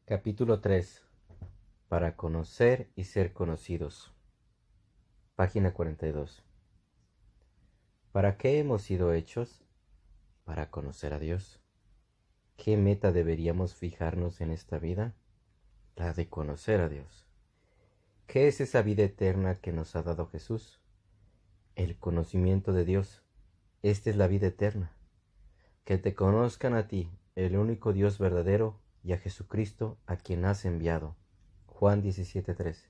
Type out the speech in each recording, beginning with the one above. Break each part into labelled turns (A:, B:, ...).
A: Capítulo 3. Para conocer y ser conocidos. Página 42. ¿Para qué hemos sido hechos? Para conocer a Dios. ¿Qué meta deberíamos fijarnos en esta vida? La de conocer a Dios. ¿Qué es esa vida eterna que nos ha dado Jesús? El conocimiento de Dios. Esta es la vida eterna. Que te conozcan a ti, el único Dios verdadero, y a Jesucristo, a quien has enviado. Juan 17:3.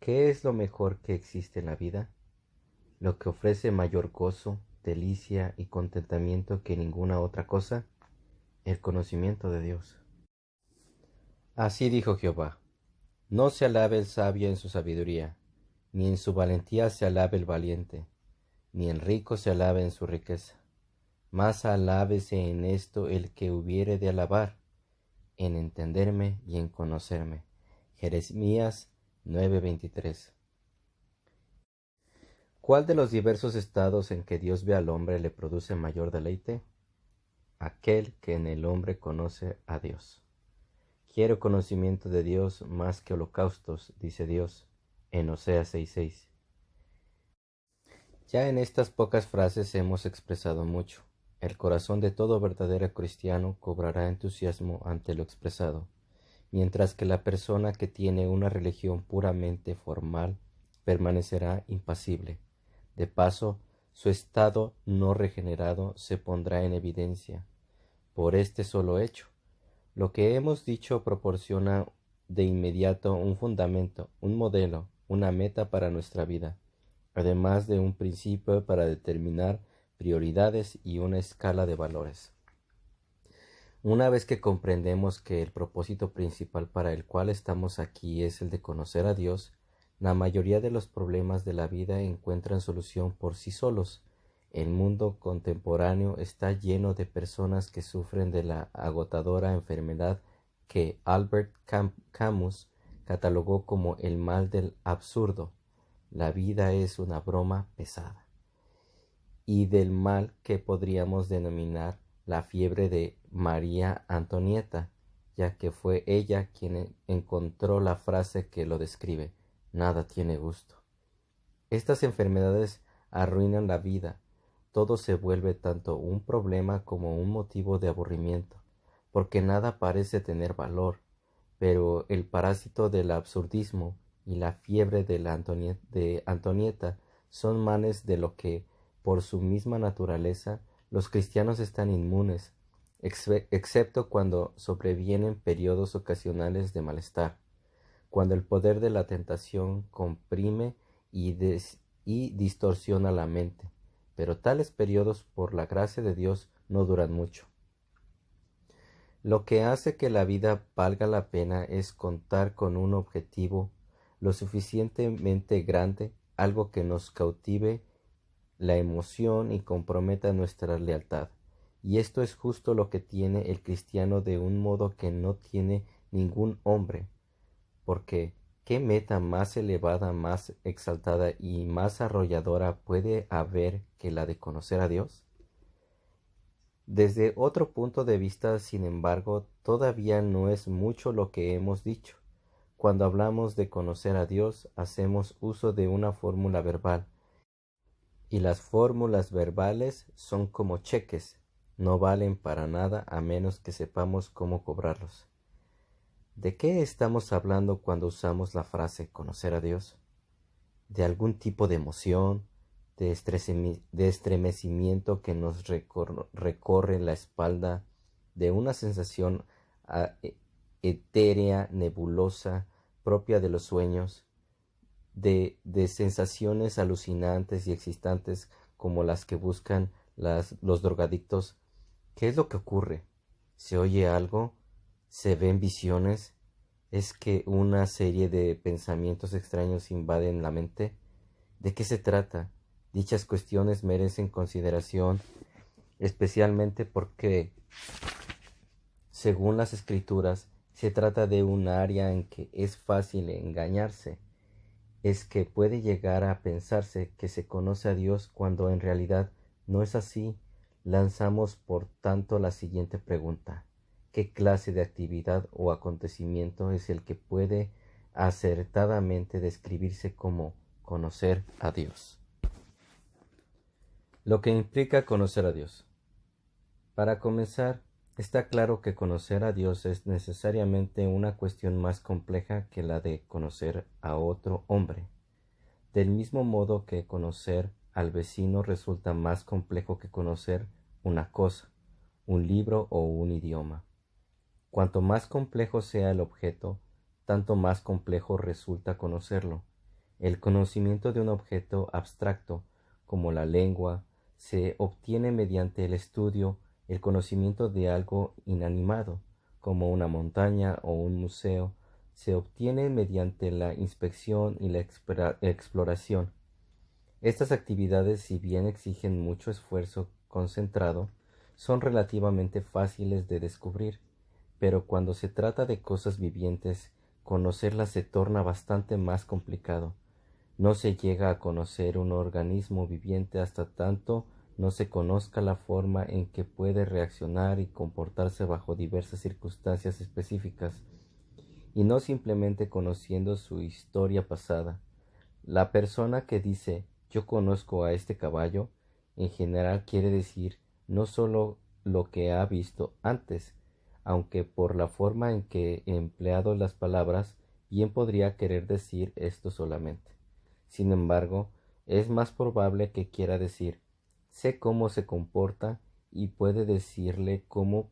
A: ¿Qué es lo mejor que existe en la vida? Lo que ofrece mayor gozo, delicia y contentamiento que ninguna otra cosa, el conocimiento de Dios. Así dijo Jehová: no se alabe el sabio en su sabiduría, ni en su valentía se alabe el valiente, ni el rico se alabe en su riqueza. Mas alábese en esto el que hubiere de alabar, en entenderme y en conocerme. Jeremías 9:23. ¿Cuál de los diversos estados en que Dios ve al hombre le produce mayor deleite? Aquel que en el hombre conoce a Dios. Quiero conocimiento de Dios más que holocaustos, dice Dios en Oseas 6:6. Ya en estas pocas frases hemos expresado mucho. El corazón de todo verdadero cristiano cobrará entusiasmo ante lo expresado, mientras que la persona que tiene una religión puramente formal permanecerá impasible. De paso, su estado no regenerado se pondrá en evidencia por este solo hecho. Lo que hemos dicho proporciona de inmediato un fundamento, un modelo, una meta para nuestra vida, además de un principio para determinar prioridades y una escala de valores. Una vez que comprendemos que el propósito principal para el cual estamos aquí es el de conocer a Dios, la mayoría de los problemas de la vida encuentran solución por sí solos. El mundo contemporáneo está lleno de personas que sufren de la agotadora enfermedad que Albert Camus catalogó como el mal del absurdo. La vida es una broma pesada. Y del mal que podríamos denominar la fiebre de María Antonieta, ya que fue ella quien encontró la frase que lo describe: nada tiene gusto. Estas enfermedades arruinan la vida. Todo se vuelve tanto un problema como un motivo de aburrimiento, porque nada parece tener valor. Pero el parásito del absurdismo y la fiebre de Antonieta son males de lo que, por su misma naturaleza, los cristianos están inmunes, excepto cuando sobrevienen periodos ocasionales de malestar, cuando el poder de la tentación comprime y distorsiona la mente. Pero tales periodos, por la gracia de Dios, no duran mucho. Lo que hace que la vida valga la pena es contar con un objetivo lo suficientemente grande, algo que nos cautive la emoción y comprometa nuestra lealtad. Y esto es justo lo que tiene el cristiano de un modo que no tiene ningún hombre, porque ¿qué meta más elevada, más exaltada y más arrolladora puede haber que la de conocer a Dios? Desde otro punto de vista, sin embargo, todavía no es mucho lo que hemos dicho. Cuando hablamos de conocer a Dios, hacemos uso de una fórmula verbal, y las fórmulas verbales son como cheques, no valen para nada a menos que sepamos cómo cobrarlos. ¿De qué estamos hablando cuando usamos la frase conocer a Dios? ¿De algún tipo de emoción, de estremecimiento que nos recorre la espalda, de una sensación etérea, nebulosa, propia de los sueños, de sensaciones alucinantes y excitantes como las que buscan los drogadictos? ¿Qué es lo que ocurre? ¿Se oye algo? ¿Se ven visiones? ¿Es que una serie de pensamientos extraños invaden la mente? ¿De qué se trata? Dichas cuestiones merecen consideración, especialmente porque, según las Escrituras, se trata de un área en que es fácil engañarse. Es que puede llegar a pensarse que se conoce a Dios cuando en realidad no es así. Lanzamos por tanto la siguiente pregunta: qué clase de actividad o acontecimiento es el que puede acertadamente describirse como conocer a Dios. Lo que implica conocer a Dios. Para comenzar, está claro que conocer a Dios es necesariamente una cuestión más compleja que la de conocer a otro hombre. Del mismo modo que conocer al vecino resulta más complejo que conocer una cosa, un libro o un idioma. Cuanto más complejo sea el objeto, tanto más complejo resulta conocerlo. El conocimiento de un objeto abstracto, como la lengua, se obtiene mediante el estudio. El conocimiento de algo inanimado, como una montaña o un museo, se obtiene mediante la inspección y la exploración. Estas actividades, si bien exigen mucho esfuerzo concentrado, son relativamente fáciles de descubrir, pero cuando se trata de cosas vivientes, conocerlas se torna bastante más complicado. No se llega a conocer un organismo viviente hasta tanto no se conozca la forma en que puede reaccionar y comportarse bajo diversas circunstancias específicas, y no simplemente conociendo su historia pasada. La persona que dice yo conozco a este caballo, en general quiere decir no solo lo que ha visto antes, aunque por la forma en que he empleado las palabras, bien podría querer decir esto solamente. Sin embargo, es más probable que quiera decir sé cómo se comporta y puede decirle cómo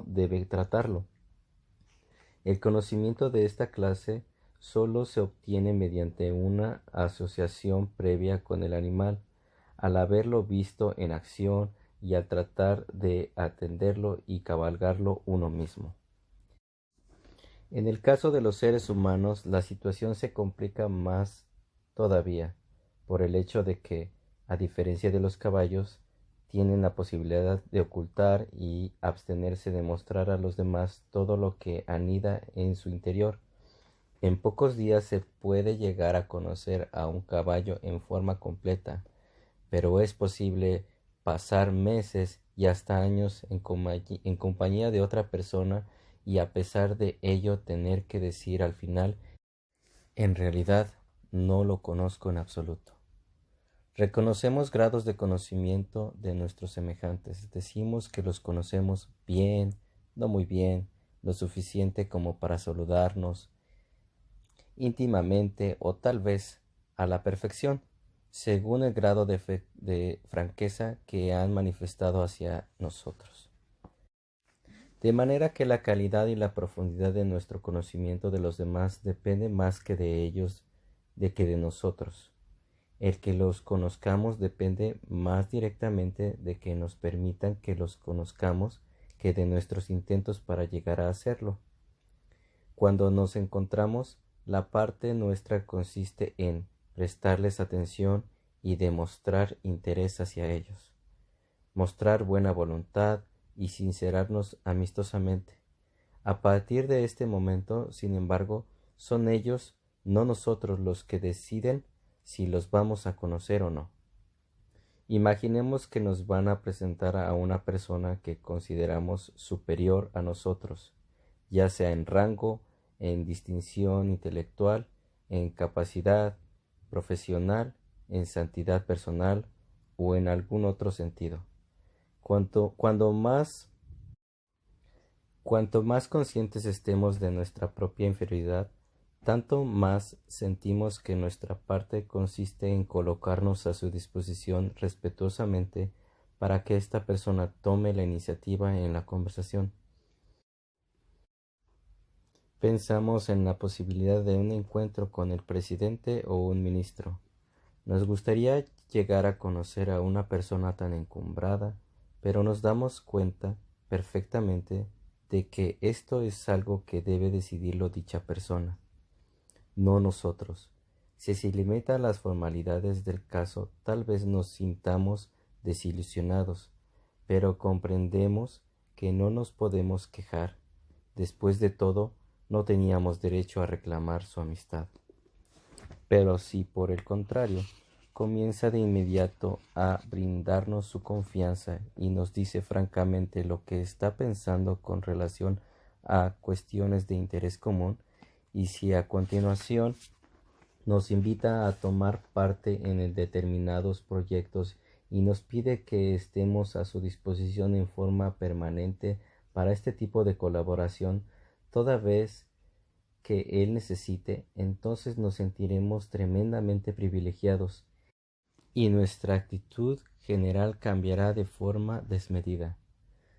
A: debe tratarlo. El conocimiento de esta clase solo se obtiene mediante una asociación previa con el animal, al haberlo visto en acción y al tratar de atenderlo y cabalgarlo uno mismo. En el caso de los seres humanos, la situación se complica más todavía, por el hecho de que, a diferencia de los caballos, tienen la posibilidad de ocultar y abstenerse de mostrar a los demás todo lo que anida en su interior. En pocos días se puede llegar a conocer a un caballo en forma completa, pero es posible pasar meses y hasta años en compañía de otra persona y a pesar de ello tener que decir al final, en realidad no lo conozco en absoluto. Reconocemos grados de conocimiento de nuestros semejantes. Decimos que los conocemos bien, no muy bien, lo suficiente como para saludarnos íntimamente o tal vez a la perfección, según el grado de franqueza que han manifestado hacia nosotros. De manera que la calidad y la profundidad de nuestro conocimiento de los demás depende más que de ellos de que de nosotros. El que los conozcamos depende más directamente de que nos permitan que los conozcamos que de nuestros intentos para llegar a hacerlo. Cuando nos encontramos, la parte nuestra consiste en prestarles atención y demostrar interés hacia ellos, mostrar buena voluntad y sincerarnos amistosamente. A partir de este momento, sin embargo, son ellos, no nosotros, los que deciden si los vamos a conocer o no. Imaginemos que nos van a presentar a una persona que consideramos superior a nosotros, ya sea en rango, en distinción intelectual, en capacidad profesional, en santidad personal o en algún otro sentido. Cuanto más conscientes estemos de nuestra propia inferioridad, tanto más sentimos que nuestra parte consiste en colocarnos a su disposición respetuosamente para que esta persona tome la iniciativa en la conversación. Pensamos en la posibilidad de un encuentro con el presidente o un ministro. Nos gustaría llegar a conocer a una persona tan encumbrada, pero nos damos cuenta perfectamente de que esto es algo que debe decidirlo dicha persona, no nosotros. Si se limita a las formalidades del caso, tal vez nos sintamos desilusionados, pero comprendemos que no nos podemos quejar. Después de todo, no teníamos derecho a reclamar su amistad. Pero si por el contrario comienza de inmediato a brindarnos su confianza y nos dice francamente lo que está pensando con relación a cuestiones de interés común, y si a continuación nos invita a tomar parte en determinados proyectos y nos pide que estemos a su disposición en forma permanente para este tipo de colaboración, toda vez que Él necesite, entonces nos sentiremos tremendamente privilegiados y nuestra actitud general cambiará de forma desmedida.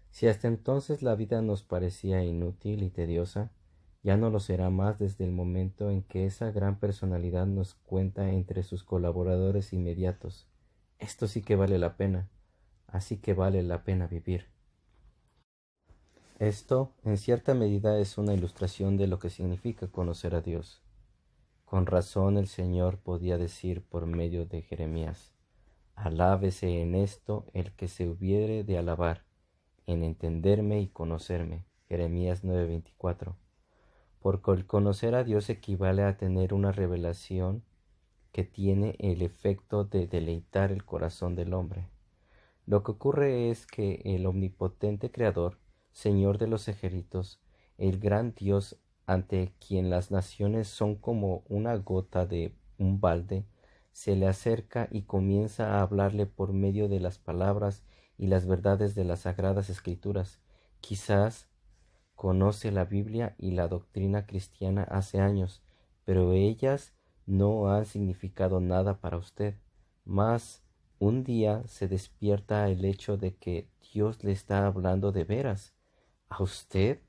A: Si hasta entonces la vida nos parecía inútil y tediosa, ya no lo será más desde el momento en que esa gran personalidad nos cuenta entre sus colaboradores inmediatos. Esto sí que vale la pena, así que vale la pena vivir. Esto, en cierta medida, es una ilustración de lo que significa conocer a Dios. Con razón el Señor podía decir por medio de Jeremías: Alábese en esto el que se hubiere de alabar, en entenderme y conocerme. Jeremías 9:24. Porque el conocer a Dios equivale a tener una revelación que tiene el efecto de deleitar el corazón del hombre. Lo que ocurre es que el omnipotente Creador, Señor de los ejércitos, el gran Dios ante quien las naciones son como una gota de un balde, se le acerca y comienza a hablarle por medio de las palabras y las verdades de las sagradas escrituras. Quizás conoce la Biblia y la doctrina cristiana hace años, pero ellas no han significado nada para usted. Mas un día se despierta el hecho de que Dios le está hablando de veras a usted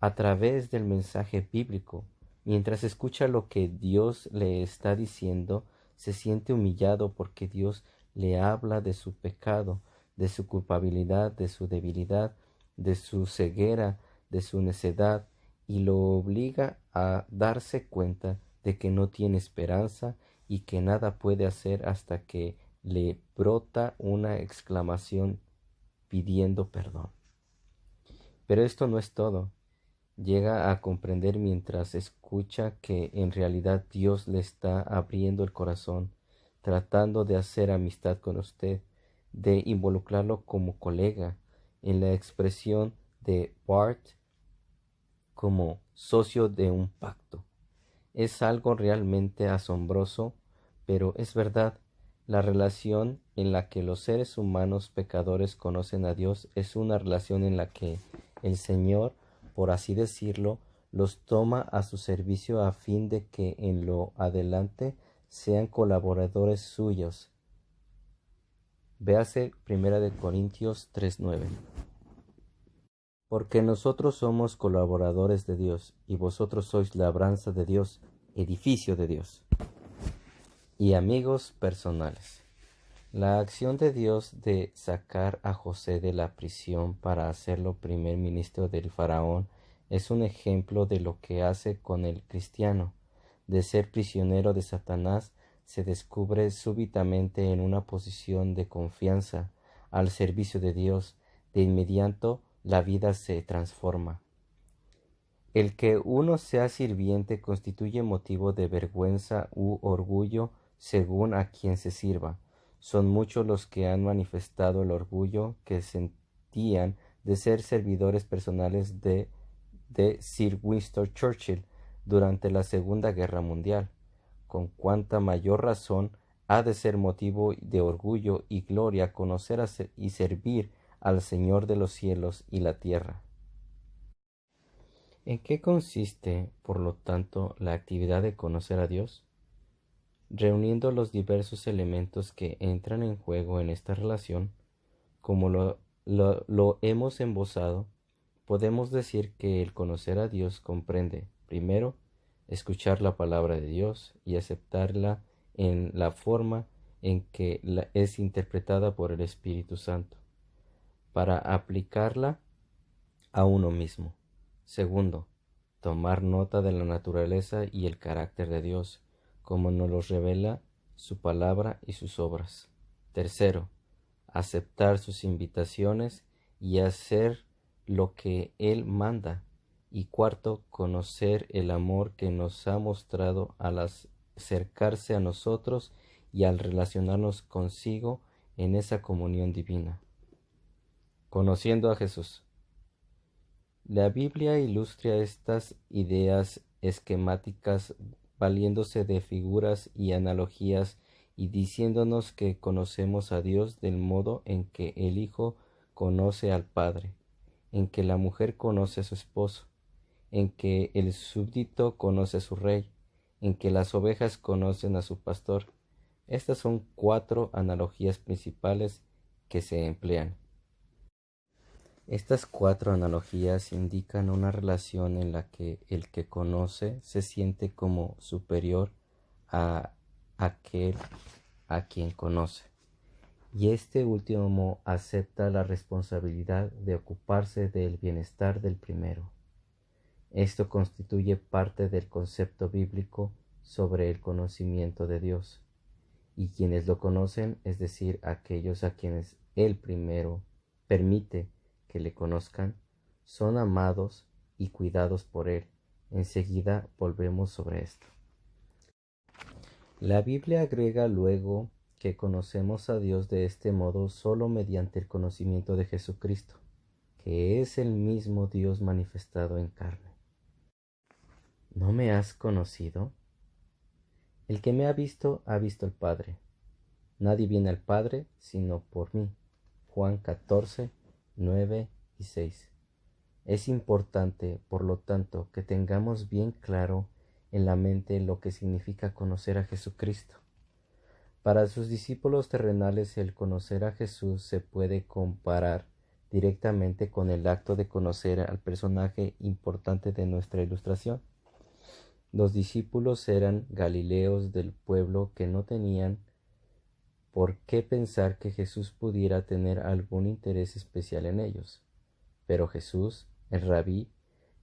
A: a través del mensaje bíblico. Mientras escucha lo que Dios le está diciendo, se siente humillado porque Dios le habla de su pecado, de su culpabilidad, de su debilidad, de su ceguera, de su necedad, y lo obliga a darse cuenta de que no tiene esperanza y que nada puede hacer hasta que le brota una exclamación pidiendo perdón. Pero esto no es todo. Llega a comprender mientras escucha que en realidad Dios le está abriendo el corazón, tratando de hacer amistad con usted, de involucrarlo como colega, en la expresión de Bart como socio de un pacto. Es algo realmente asombroso, pero es verdad. La relación en la que los seres humanos pecadores conocen a Dios es una relación en la que el Señor, por así decirlo, los toma a su servicio a fin de que en lo adelante sean colaboradores suyos. Véase 1 Corintios 3:9. Porque nosotros somos colaboradores de Dios, y vosotros sois labranza de Dios, edificio de Dios. Y amigos personales. La acción de Dios de sacar a José de la prisión para hacerlo primer ministro del faraón es un ejemplo de lo que hace con el cristiano. De ser prisionero de Satanás, se descubre súbitamente en una posición de confianza al servicio de Dios. De inmediato la vida se transforma. El que uno sea sirviente constituye motivo de vergüenza u orgullo según a quien se sirva. Son muchos los que han manifestado el orgullo que sentían de ser servidores personales de Sir Winston Churchill durante la Segunda Guerra Mundial. Con cuánta mayor razón ha de ser motivo de orgullo y gloria conocer y servir al Señor de los cielos y la tierra. ¿En qué consiste, por lo tanto, la actividad de conocer a Dios? Reuniendo los diversos elementos que entran en juego en esta relación, como lo hemos embosado, podemos decir que el conocer a Dios comprende, primero, escuchar la palabra de Dios y aceptarla en la forma en que es interpretada por el Espíritu Santo, para aplicarla a uno mismo. Segundo, tomar nota de la naturaleza y el carácter de Dios, como nos los revela su palabra y sus obras. Tercero, aceptar sus invitaciones y hacer lo que Él manda. Y cuarto, conocer el amor que nos ha mostrado al acercarse a nosotros y al relacionarnos consigo en esa comunión divina. Conociendo a Jesús. La Biblia ilustra estas ideas esquemáticas valiéndose de figuras y analogías y diciéndonos que conocemos a Dios del modo en que el Hijo conoce al Padre, en que la mujer conoce a su esposo, en que el súbdito conoce a su rey, en que las ovejas conocen a su pastor. Estas son 4 analogías principales que se emplean. Estas 4 analogías indican una relación en la que el que conoce se siente como superior a aquel a quien conoce, y este último acepta la responsabilidad de ocuparse del bienestar del primero. Esto constituye parte del concepto bíblico sobre el conocimiento de Dios, y quienes lo conocen, es decir, aquellos a quienes el primero permite que le conozcan, son amados y cuidados por él. Enseguida volvemos sobre esto. La Biblia agrega luego que conocemos a Dios de este modo solo mediante el conocimiento de Jesucristo, que es el mismo Dios manifestado en carne. ¿No me has conocido? El que me ha visto al Padre. Nadie viene al Padre sino por mí. Juan 14, 9 y 6. Es importante, por lo tanto, que tengamos bien claro en la mente lo que significa conocer a Jesucristo. Para sus discípulos terrenales, el conocer a Jesús se puede comparar directamente con el acto de conocer al personaje importante de nuestra ilustración. Los discípulos eran galileos del pueblo que no tenían por qué pensar que Jesús pudiera tener algún interés especial en ellos. Pero Jesús, el rabí,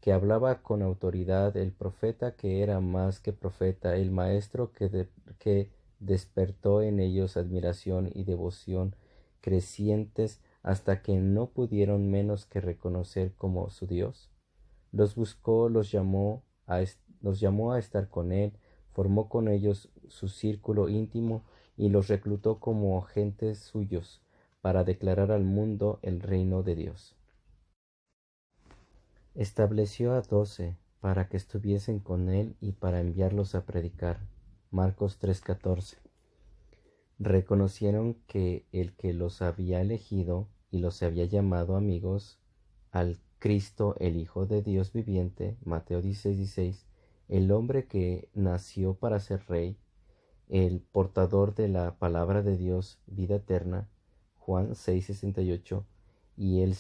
A: que hablaba con autoridad, el profeta que era más que profeta, el maestro que despertó en ellos admiración y devoción crecientes hasta que no pudieron menos que reconocer como su Dios, los buscó, los llamó a estar con él, formó con ellos su círculo íntimo y los reclutó como agentes suyos para declarar al mundo el reino de Dios. Estableció a 12 para que estuviesen con él y para enviarlos a predicar. Marcos 3:14. Reconocieron que el que los había elegido y los había llamado amigos al Cristo, el Hijo de Dios viviente, Mateo 16:16, el hombre que nació para ser rey, el portador de la palabra de Dios, vida eterna, Juan 6:68, y el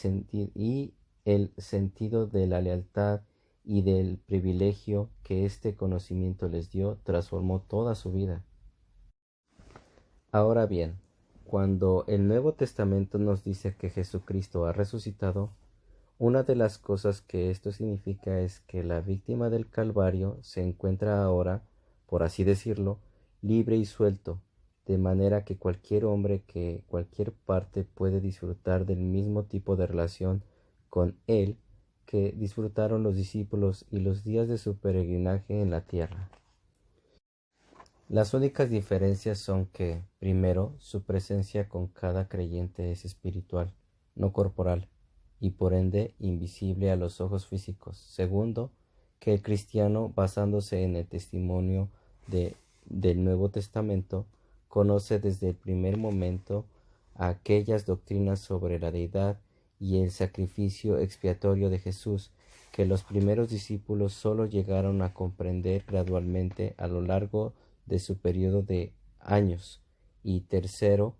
A: sentido de la lealtad y del privilegio que este conocimiento les dio, transformó toda su vida. Ahora bien, cuando el Nuevo Testamento nos dice que Jesucristo ha resucitado, una de las cosas que esto significa es que la víctima del Calvario se encuentra ahora, por así decirlo, libre y suelto, de manera que cualquier hombre que cualquier parte puede disfrutar del mismo tipo de relación con él que disfrutaron los discípulos y los días de su peregrinaje en la tierra. Las únicas diferencias son que, primero, su presencia con cada creyente es espiritual, no corporal, y por ende invisible a los ojos físicos. Segundo, que el cristiano, basándose en el testimonio del Nuevo Testamento, conoce desde el primer momento aquellas doctrinas sobre la deidad y el sacrificio expiatorio de Jesús que los primeros discípulos solo llegaron a comprender gradualmente a lo largo de su periodo de años. Y tercero,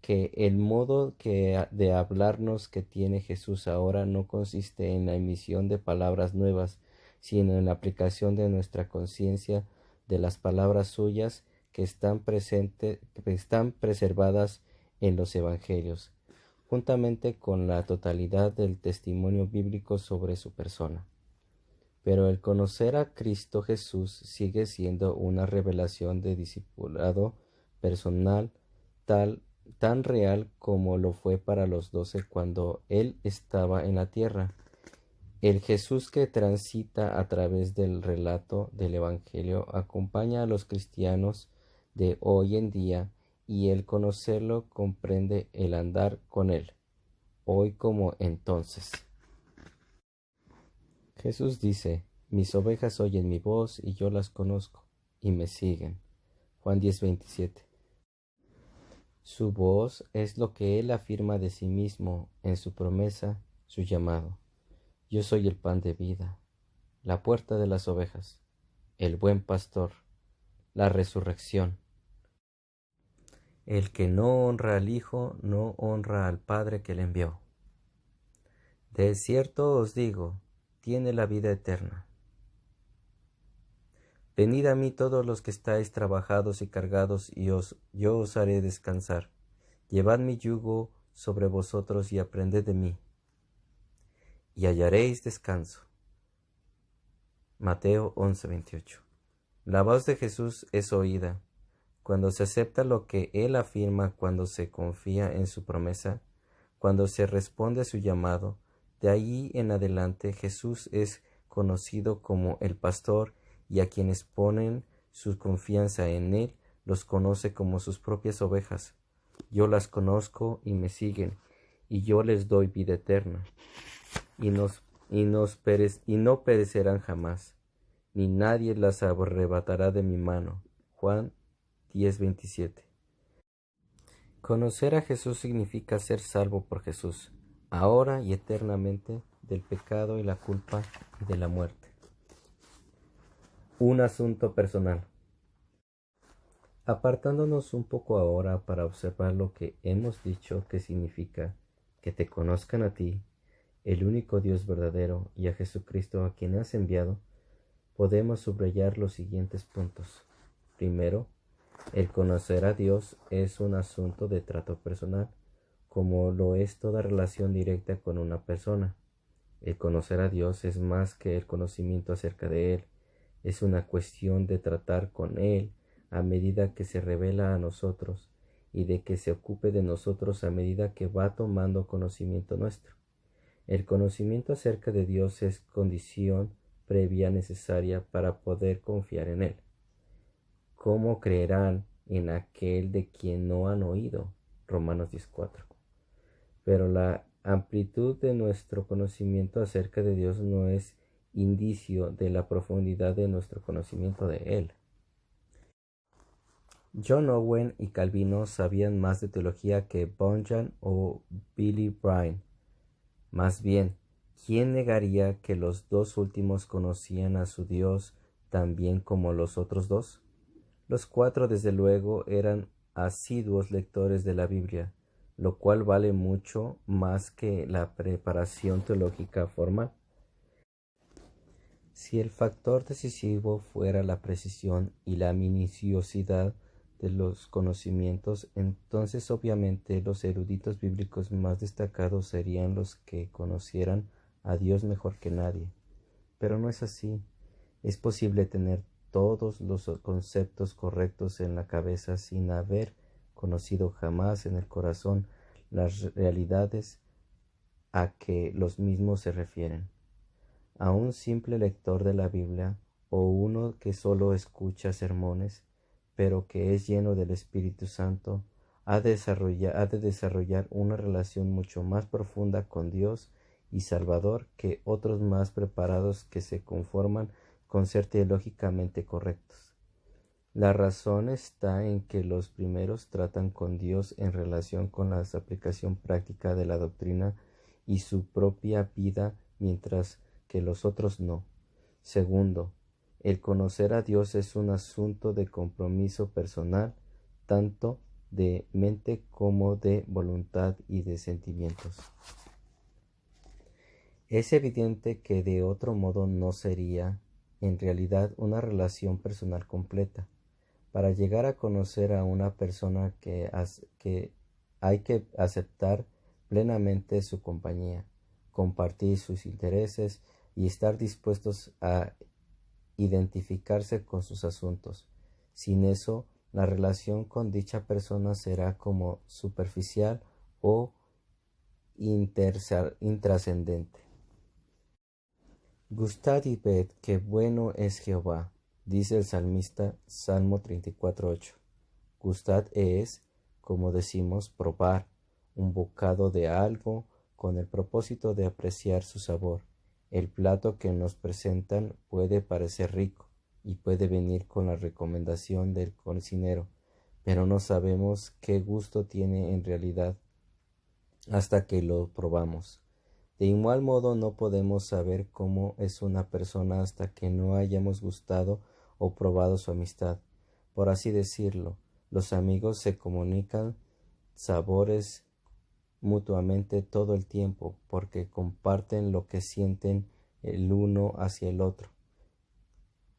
A: que el modo de hablarnos que tiene Jesús ahora no consiste en la emisión de palabras nuevas, sino en la aplicación de nuestra conciencia de las palabras suyas que están preservadas en los evangelios, juntamente con la totalidad del testimonio bíblico sobre su persona. Pero el conocer a Cristo Jesús sigue siendo una revelación de discipulado personal tan real como lo fue para los 12 cuando Él estaba en la tierra. El Jesús que transita a través del relato del Evangelio acompaña a los cristianos de hoy en día y el conocerlo comprende el andar con él, hoy como entonces. Jesús dice: mis ovejas oyen mi voz y yo las conozco, y me siguen. Juan 10:27. Su voz es lo que él afirma de sí mismo en su promesa, su llamado. Yo soy el pan de vida, la puerta de las ovejas, el buen pastor, la resurrección. El que no honra al Hijo, no honra al Padre que le envió. De cierto os digo, tiene la vida eterna. Venid a mí todos los que estáis trabajados y cargados, y yo os haré descansar. Llevad mi yugo sobre vosotros y aprended de mí, y hallaréis descanso. Mateo 11:28. La voz de Jesús es oída cuando se acepta lo que Él afirma, cuando se confía en su promesa, cuando se responde a su llamado. De ahí en adelante Jesús es conocido como el pastor, y a quienes ponen su confianza en Él los conoce como sus propias ovejas. Yo las conozco y me siguen, y yo les doy vida eterna, y no perecerán jamás, ni nadie las arrebatará de mi mano. Juan 10:27. Conocer a Jesús significa ser salvo por Jesús, ahora y eternamente, del pecado y la culpa y de la muerte. Un asunto personal. Apartándonos un poco ahora para observar lo que hemos dicho que significa que te conozcan a ti, el único Dios verdadero, y a Jesucristo a quien has enviado, podemos subrayar los siguientes puntos. Primero, el conocer a Dios es un asunto de trato personal, como lo es toda relación directa con una persona. El conocer a Dios es más que el conocimiento acerca de Él, es una cuestión de tratar con Él a medida que se revela a nosotros, y de que se ocupe de nosotros a medida que va tomando conocimiento nuestro. El conocimiento acerca de Dios es condición previa necesaria para poder confiar en Él. ¿Cómo creerán en aquel de quien no han oído? Romanos 10:4. Pero la amplitud de nuestro conocimiento acerca de Dios no es indicio de la profundidad de nuestro conocimiento de Él. John Owen y Calvino sabían más de teología que Bunyan o Billy Bryan. Más bien, ¿quién negaría que los dos últimos conocían a su Dios tan bien como los otros dos? Los cuatro, desde luego, eran asiduos lectores de la Biblia, lo cual vale mucho más que la preparación teológica formal. Si el factor decisivo fuera la precisión y la minuciosidad de los conocimientos, entonces obviamente los eruditos bíblicos más destacados serían los que conocieran a Dios mejor que nadie. Pero no es así. Es posible tener todos los conceptos correctos en la cabeza sin haber conocido jamás en el corazón las realidades a que los mismos se refieren. A un simple lector de la Biblia, o uno que solo escucha sermones, pero que es lleno del Espíritu Santo, ha de desarrollar una relación mucho más profunda con Dios y Salvador que otros más preparados que se conforman con ser teológicamente correctos. La razón está en que los primeros tratan con Dios en relación con la aplicación práctica de la doctrina y su propia vida, mientras que los otros no. Segundo, el conocer a Dios es un asunto de compromiso personal, tanto de mente como de voluntad y de sentimientos. Es evidente que de otro modo no sería, en realidad, una relación personal completa. Para llegar a conocer a una persona que hay que aceptar plenamente su compañía, compartir sus intereses y estar dispuestos a identificarse con sus asuntos. Sin eso, la relación con dicha persona será como superficial o intrascendente. Gustad y ved qué bueno es Jehová, dice el salmista, Salmo 34:8. Gustad es como decimos, probar un bocado de algo con el propósito de apreciar su sabor. El plato que nos presentan puede parecer rico y puede venir con la recomendación del cocinero, pero no sabemos qué gusto tiene en realidad hasta que lo probamos. De igual modo no podemos saber cómo es una persona hasta que no hayamos gustado o probado su amistad. Por así decirlo, los amigos se comunican sabores mutuamente todo el tiempo porque comparten lo que sienten el uno hacia el otro.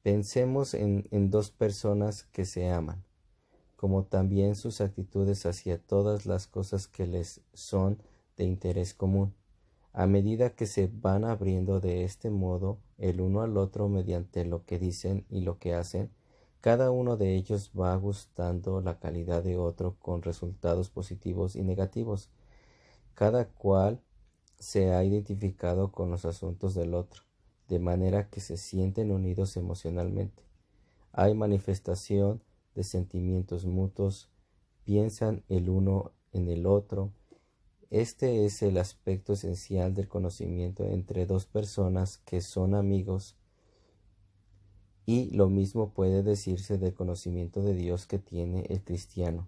A: Pensemos en dos personas que se aman, como también sus actitudes hacia todas las cosas que les son de interés común. A medida que se van abriendo de este modo el uno al otro mediante lo que dicen y lo que hacen, cada uno de ellos va gustando la calidad de otro con resultados positivos y negativos. Cada cual se ha identificado con los asuntos del otro, de manera que se sienten unidos emocionalmente. Hay manifestación de sentimientos mutuos, piensan el uno en el otro. Este es el aspecto esencial del conocimiento entre dos personas que son amigos, y lo mismo puede decirse del conocimiento de Dios que tiene el cristiano,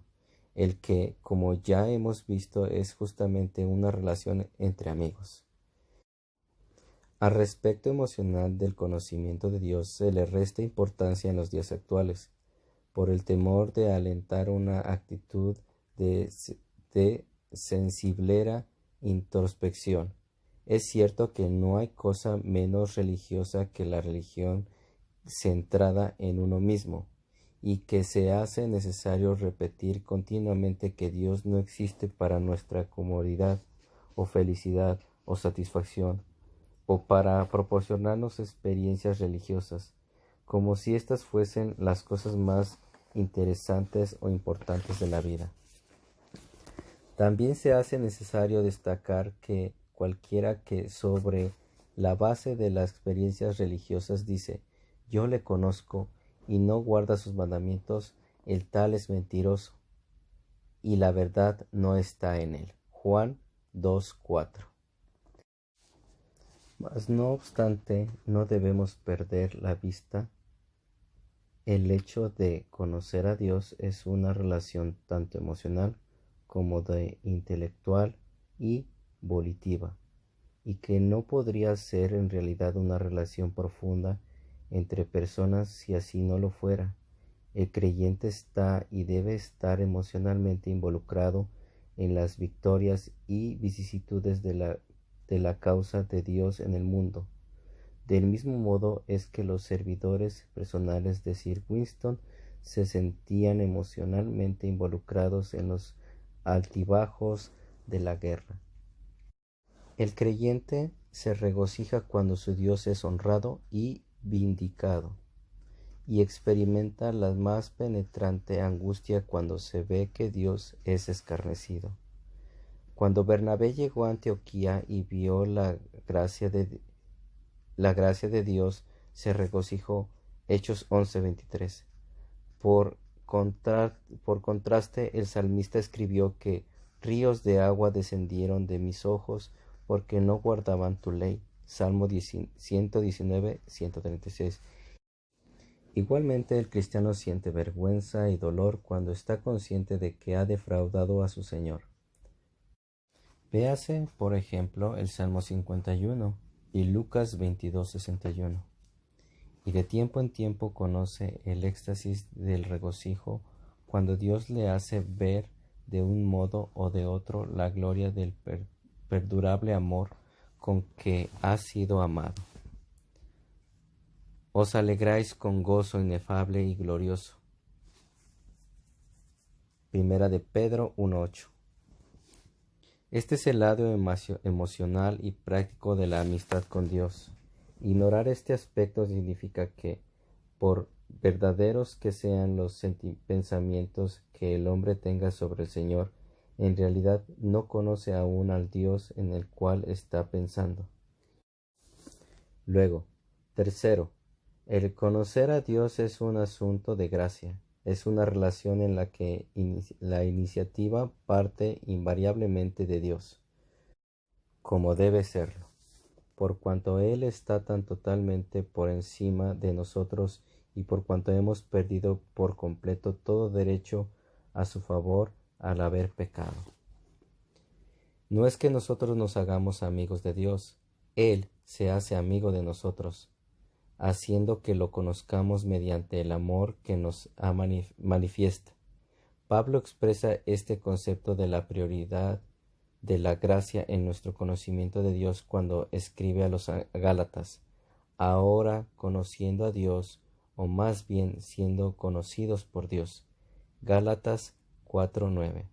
A: el que, como ya hemos visto, es justamente una relación entre amigos. Al respecto emocional del conocimiento de Dios se le resta importancia en los días actuales, por el temor de alentar una actitud de sensiblera introspección. Es cierto que no hay cosa menos religiosa que la religión centrada en uno mismo, y que se hace necesario repetir continuamente que Dios no existe para nuestra comodidad o felicidad o satisfacción, o para proporcionarnos experiencias religiosas, como si éstas fuesen las cosas más interesantes o importantes de la vida. También se hace necesario destacar que cualquiera que sobre la base de las experiencias religiosas dice «yo le conozco» y no guarda sus mandamientos, el tal es mentiroso, y la verdad no está en él. Juan 2:4. Mas no obstante, no debemos perder la vista. El hecho de conocer a Dios es una relación tanto emocional como de intelectual y volitiva, y que no podría ser en realidad una relación profunda entre personas si así no lo fuera. El creyente está y debe estar emocionalmente involucrado en las victorias y vicisitudes de la causa de Dios en el mundo. Del mismo modo es que los servidores personales de Sir Winston se sentían emocionalmente involucrados en los altibajos de la guerra. El creyente se regocija cuando su Dios es honrado y vindicado, y experimenta la más penetrante angustia cuando se ve que Dios es escarnecido. Cuando Bernabé llegó a Antioquía y vio la gracia de Dios, se regocijó. Hechos 11:23. Por contraste, el salmista escribió que ríos de agua descendieron de mis ojos porque no guardaban tu ley. Salmo 119:136. Igualmente, el cristiano siente vergüenza y dolor cuando está consciente de que ha defraudado a su Señor. Véase, por ejemplo, el Salmo 51 y Lucas 22:61. Y de tiempo en tiempo conoce el éxtasis del regocijo cuando Dios le hace ver de un modo o de otro la gloria del perdurable amor con que ha sido amado. Os alegráis con gozo inefable y glorioso. Primera de Pedro 1:8. Este es el lado emocional y práctico de la amistad con Dios. Ignorar este aspecto significa que, por verdaderos que sean los pensamientos que el hombre tenga sobre el Señor, en realidad no conoce aún al Dios en el cual está pensando. Luego, tercero, el conocer a Dios es un asunto de gracia, es una relación en la que la iniciativa parte invariablemente de Dios, como debe serlo, por cuanto Él está tan totalmente por encima de nosotros y por cuanto hemos perdido por completo todo derecho a su favor al haber pecado. No es que nosotros nos hagamos amigos de Dios, Él se hace amigo de nosotros, haciendo que lo conozcamos mediante el amor que nos manifiesta. Pablo expresa este concepto de la prioridad de la gracia en nuestro conocimiento de Dios cuando escribe a los Gálatas: ahora conociendo a Dios, o más bien siendo conocidos por Dios. Gálatas 4:9.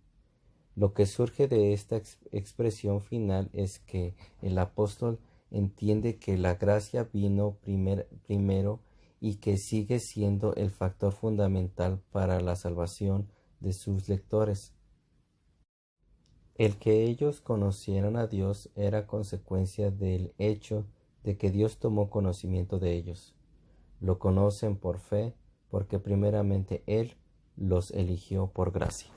A: Lo que surge de esta expresión final es que el apóstol entiende que la gracia vino primero y que sigue siendo el factor fundamental para la salvación de sus lectores. El que ellos conocieran a Dios era consecuencia del hecho de que Dios tomó conocimiento de ellos. Lo conocen por fe, porque primeramente Él los eligió por gracia.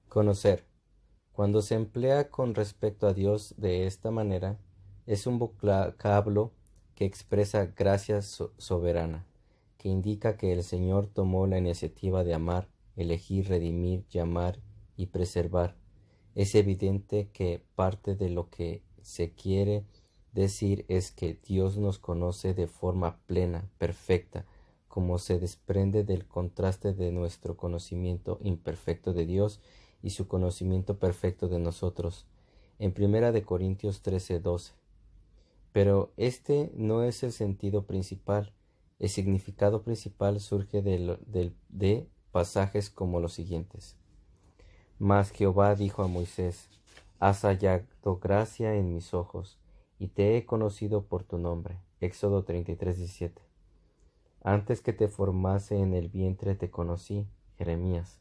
A: Conocer. Cuando se emplea con respecto a Dios de esta manera, es un vocablo que expresa gracia soberana, que indica que el Señor tomó la iniciativa de amar, elegir, redimir, llamar y preservar. Es evidente que parte de lo que se quiere decir es que Dios nos conoce de forma plena, perfecta, como se desprende del contraste de nuestro conocimiento imperfecto de Dios y su conocimiento perfecto de nosotros, en 1 Corintios 13:12. Pero este no es el sentido principal. El significado principal surge de pasajes como los siguientes. Mas Jehová dijo a Moisés: has hallado gracia en mis ojos, y te he conocido por tu nombre. Éxodo 33:17. Antes que te formase en el vientre te conocí. Jeremías.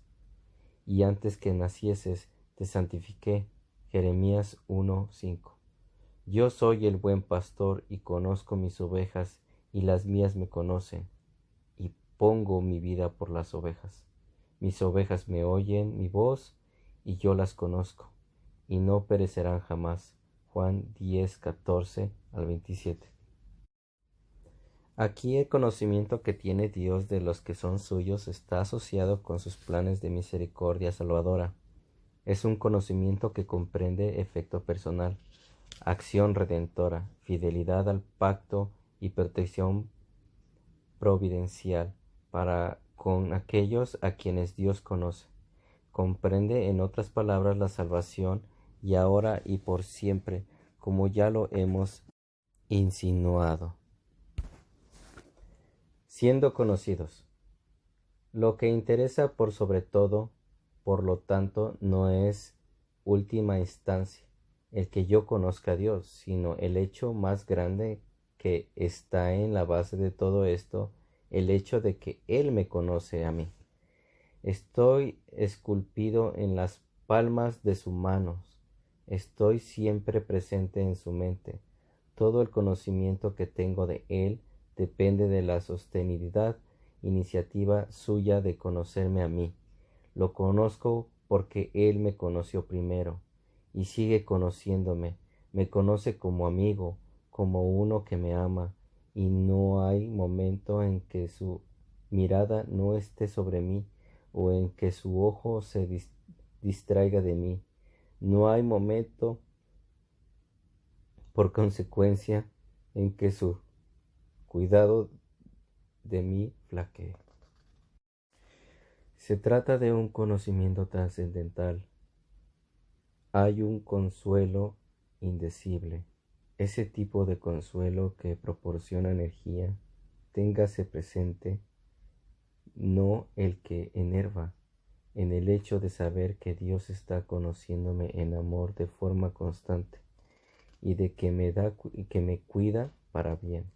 A: Y antes que nacieses te santifiqué. Jeremías 1:5. Yo soy el buen pastor y conozco mis ovejas, y las mías me conocen, y pongo mi vida por las ovejas. Mis ovejas me oyen mi voz, y yo las conozco, y no perecerán jamás. Juan 10:14-27. Aquí el conocimiento que tiene Dios de los que son suyos está asociado con sus planes de misericordia salvadora. Es un conocimiento que comprende efecto personal, acción redentora, fidelidad al pacto y protección providencial para con aquellos a quienes Dios conoce. Comprende, en otras palabras, la salvación y ahora y por siempre, como ya lo hemos insinuado. Siendo conocidos. Lo que interesa por sobre todo, por lo tanto, no es última instancia el que yo conozca a Dios, sino el hecho más grande que está en la base de todo esto, el hecho de que Él me conoce a mí. Estoy esculpido en las palmas de sus manos, estoy siempre presente en su mente. Todo el conocimiento que tengo de Él depende de la sostenibilidad, iniciativa suya de conocerme a mí. Lo conozco porque Él me conoció primero y sigue conociéndome. Me conoce como amigo, como uno que me ama, y no hay momento en que su mirada no esté sobre mí o en que su ojo se distraiga de mí. No hay momento, por consecuencia, en que su cuidado de mí flaquee. Se trata de un conocimiento trascendental. Hay un consuelo indecible, ese tipo de consuelo que proporciona energía, téngase presente, no el que enerva, en el hecho de saber que Dios está conociéndome en amor de forma constante y de que me cuida para bien.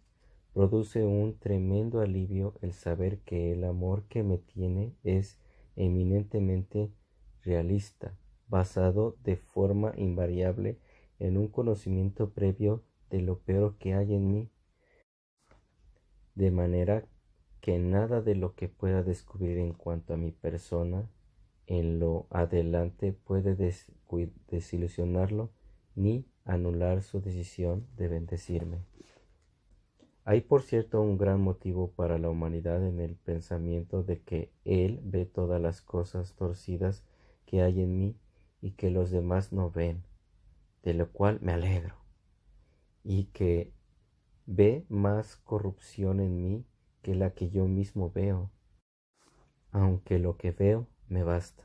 A: Produce un tremendo alivio el saber que el amor que me tiene es eminentemente realista, basado de forma invariable en un conocimiento previo de lo peor que hay en mí, de manera que nada de lo que pueda descubrir en cuanto a mi persona en lo adelante puede desilusionarlo ni anular su decisión de bendecirme. Hay, por cierto, un gran motivo para la humanidad en el pensamiento de que Él ve todas las cosas torcidas que hay en mí y que los demás no ven, de lo cual me alegro, y que ve más corrupción en mí que la que yo mismo veo, aunque lo que veo me basta.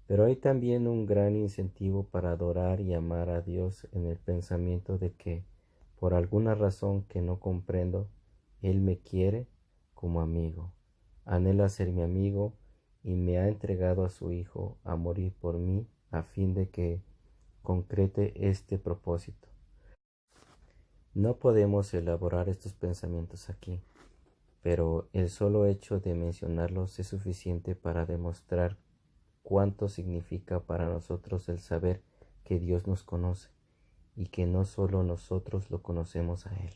A: Pero hay también un gran incentivo para adorar y amar a Dios en el pensamiento de que, por alguna razón que no comprendo, Él me quiere como amigo, anhela ser mi amigo y me ha entregado a su Hijo a morir por mí a fin de que concrete este propósito. No podemos elaborar estos pensamientos aquí, pero el solo hecho de mencionarlos es suficiente para demostrar cuánto significa para nosotros el saber que Dios nos conoce y que no solo nosotros lo conocemos a Él.